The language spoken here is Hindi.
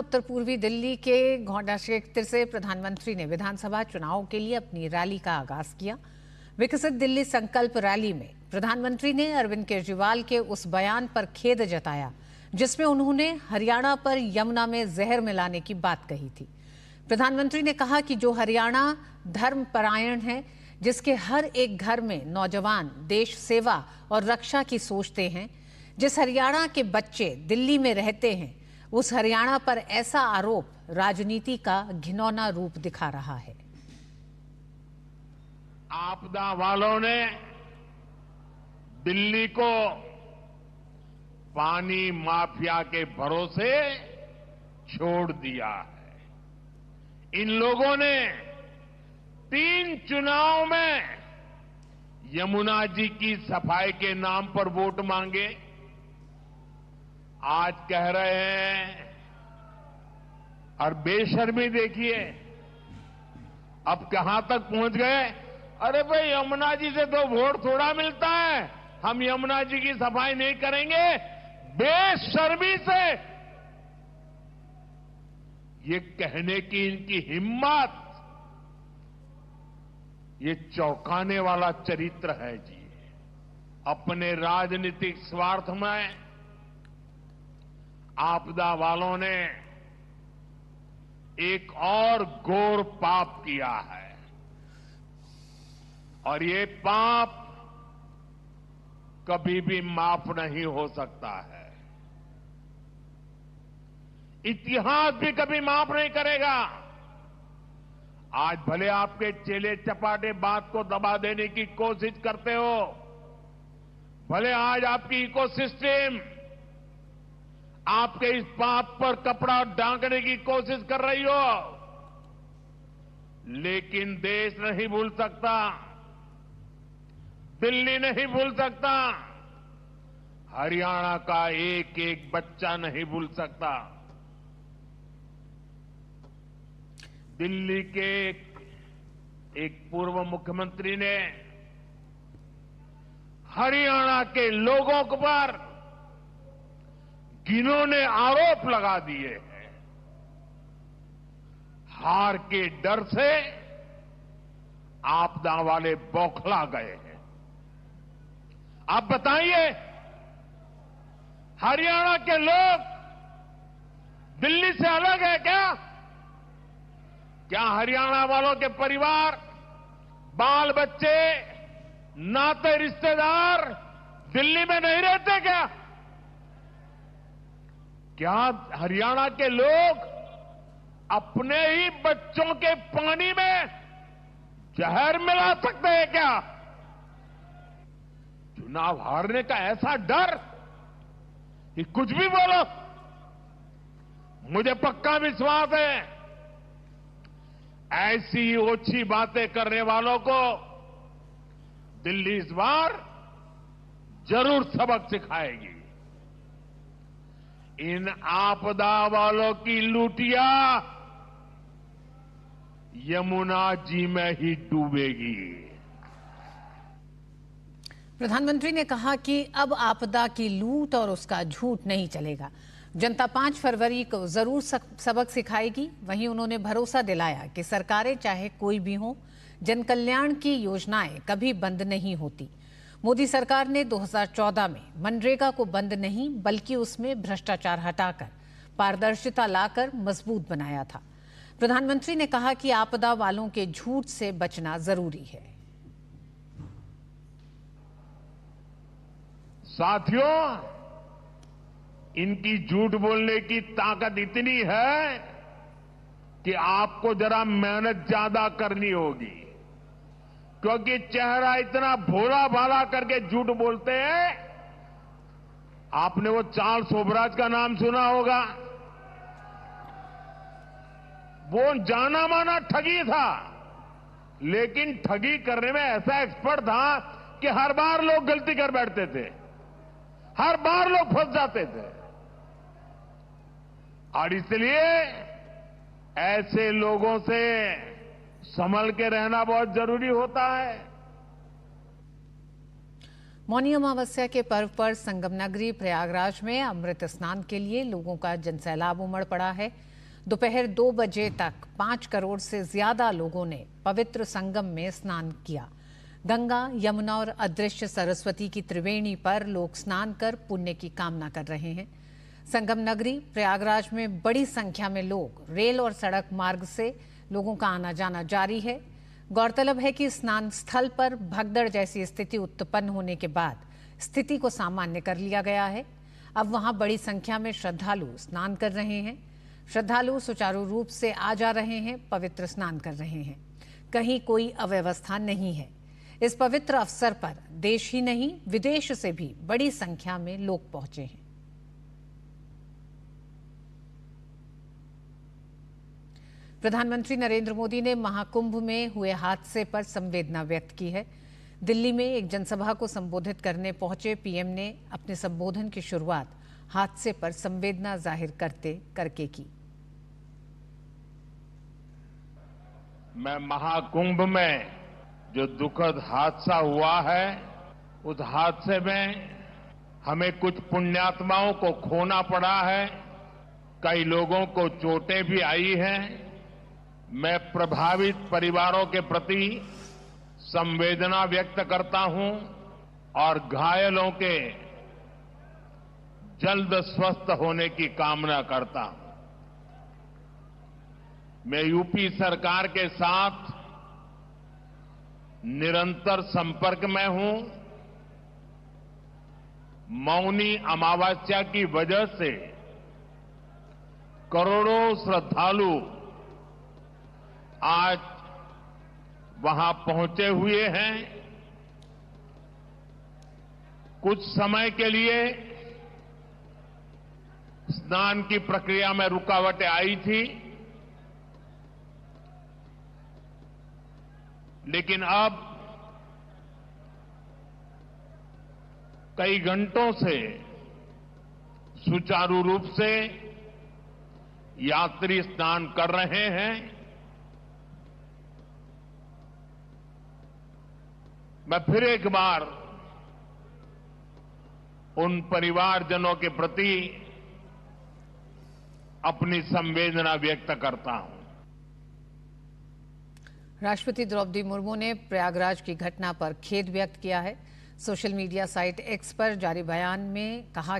उत्तर पूर्वी दिल्ली के गोंडा क्षेत्र से प्रधानमंत्री ने विधानसभा चुनाव के लिए अपनी रैली का आगाज किया। विकसित दिल्ली संकल्प रैली में प्रधानमंत्री ने अरविंद केजरीवाल के उस बयान पर खेद जताया जिसमें उन्होंने हरियाणा पर यमुना में जहर मिलाने की बात कही थी। प्रधानमंत्री ने कहा कि जो हरियाणा धर्मपरायण है, जिसके हर एक घर में नौजवान देश सेवा और रक्षा की सोचते हैं, जिस हरियाणा के बच्चे दिल्ली में रहते हैं, उस हरियाणा पर ऐसा आरोप राजनीति का घिनौना रूप दिखा रहा है। आपदा वालों ने दिल्ली को पानी माफिया के भरोसे छोड़ दिया है। इन लोगों ने 3 चुनाव में यमुना जी की सफाई के नाम पर वोट मांगे। आज कह रहे हैं, और बेशर्मी देखिए अब कहां तक पहुंच गए। अरे भाई, यमुना जी से तो वोट थोड़ा मिलता है, हम यमुना जी की सफाई नहीं करेंगे। बेशर्मी से ये कहने की इनकी हिम्मत, ये चौंकाने वाला चरित्र है जी। अपने राजनीतिक स्वार्थ में आपदा वालों ने एक और घोर पाप किया है, और ये पाप कभी भी माफ नहीं हो सकता है। इतिहास भी कभी माफ नहीं करेगा। आज भले आपके चेले चपाटे बात को दबा देने की कोशिश करते हो, भले आज आपकी इकोसिस्टम आपके इस पाप पर कपड़ा ढांकने की कोशिश कर रही हो, लेकिन देश नहीं भूल सकता, दिल्ली नहीं भूल सकता, हरियाणा का एक एक बच्चा नहीं भूल सकता। दिल्ली के एक पूर्व मुख्यमंत्री ने हरियाणा के लोगों पर घिनौने आरोप लगा दिए हैं। हार के डर से आपदा वाले बौखला गए हैं। आप बताइए, हरियाणा के लोग दिल्ली से अलग है क्या? क्या हरियाणा वालों के परिवार, बाल बच्चे, नाते रिश्तेदार दिल्ली में नहीं रहते क्या? क्या हरियाणा के लोग अपने ही बच्चों के पानी में जहर मिला सकते हैं क्या? चुनाव हारने का ऐसा डर कि कुछ भी बोलो। मुझे पक्का विश्वास है, ऐसी ओछी बातें करने वालों को दिल्ली इस बार जरूर सबक सिखाएगी। इन आपदा वालों की लूटिया यमुना जी में ही डूबेगी। प्रधानमंत्री ने कहा कि अब आपदा की लूट और उसका झूठ नहीं चलेगा। जनता 5 फरवरी को जरूर सबक सिखाएगी। वहीं उन्होंने भरोसा दिलाया कि सरकारें चाहे कोई भी हो, जन कल्याण की योजनाएं कभी बंद नहीं होती। मोदी सरकार ने 2014 में मनरेगा को बंद नहीं बल्कि उसमें भ्रष्टाचार हटाकर पारदर्शिता लाकर मजबूत बनाया था। प्रधानमंत्री ने कहा कि आपदा वालों के झूठ से बचना जरूरी है। साथियों, इनकी झूठ बोलने की ताकत इतनी है कि आपको जरा मेहनत ज्यादा करनी होगी, क्योंकि चेहरा इतना भोला भाला करके झूठ बोलते हैं। आपने वो चार्ल्स शोभराज का नाम सुना होगा। वो जाना माना ठगी था, लेकिन ठगी करने में ऐसा एक्सपर्ट था कि हर बार लोग गलती कर बैठते थे, हर बार लोग फंस जाते थे। और इसलिए ऐसे लोगों से संभल के रहना बहुत जरूरी होता है। मौनी अमावस्या के पर्व पर संगम नगरी प्रयागराज में अमृत स्नान के लिए लोगों का जनसैलाब उमड़ पड़ा है। दोपहर 2 बजे तक 5 करोड़ से ज्यादा लोगों ने पवित्र संगम में स्नान किया। गंगा, यमुना और अदृश्य सरस्वती की त्रिवेणी पर लोग स्नान कर पुण्य की कामना कर रहे हैं। संगम नगरी प्रयागराज में बड़ी संख्या में लोग रेल और सड़क मार्ग से लोगों का आना जाना जारी है। गौरतलब है कि स्नान स्थल पर भगदड़ जैसी स्थिति उत्पन्न होने के बाद स्थिति को सामान्य कर लिया गया है। अब वहां बड़ी संख्या में श्रद्धालु स्नान कर रहे हैं। श्रद्धालु सुचारू रूप से आ जा रहे हैं, पवित्र स्नान कर रहे हैं। कहीं कोई अव्यवस्था नहीं है। इस पवित्र अवसर पर देश ही नहीं विदेश से भी बड़ी संख्या में लोग पहुंचे हैं। प्रधानमंत्री नरेंद्र मोदी ने महाकुंभ में हुए हादसे पर संवेदना व्यक्त की है। दिल्ली में एक जनसभा को संबोधित करने पहुंचे पीएम ने अपने संबोधन की शुरुआत हादसे पर संवेदना जाहिर करके की। मैं महाकुंभ में जो दुखद हादसा हुआ है, उस हादसे में हमें कुछ पुण्यात्माओं को खोना पड़ा है, कई लोगों को चोटें भी आई हैं। मैं प्रभावित परिवारों के प्रति संवेदना व्यक्त करता हूं और घायलों के जल्द स्वस्थ होने की कामना करता हूं। मैं यूपी सरकार के साथ निरंतर संपर्क में हूं। मौनी अमावस्या की वजह से करोड़ों श्रद्धालु आज वहां पहुंचे हुए हैं। कुछ समय के लिए स्नान की प्रक्रिया में रुकावटें आई थी, लेकिन अब कई घंटों से सुचारू रूप से यात्री स्नान कर रहे हैं। मैं फिर एक बार उन परिवारजनों के प्रति अपनी संवेदना व्यक्त करता हूं। राष्ट्रपति द्रौपदी मुर्मू ने प्रयागराज की घटना पर खेद व्यक्त किया है। सोशल मीडिया साइट एक्स पर जारी बयान में कहा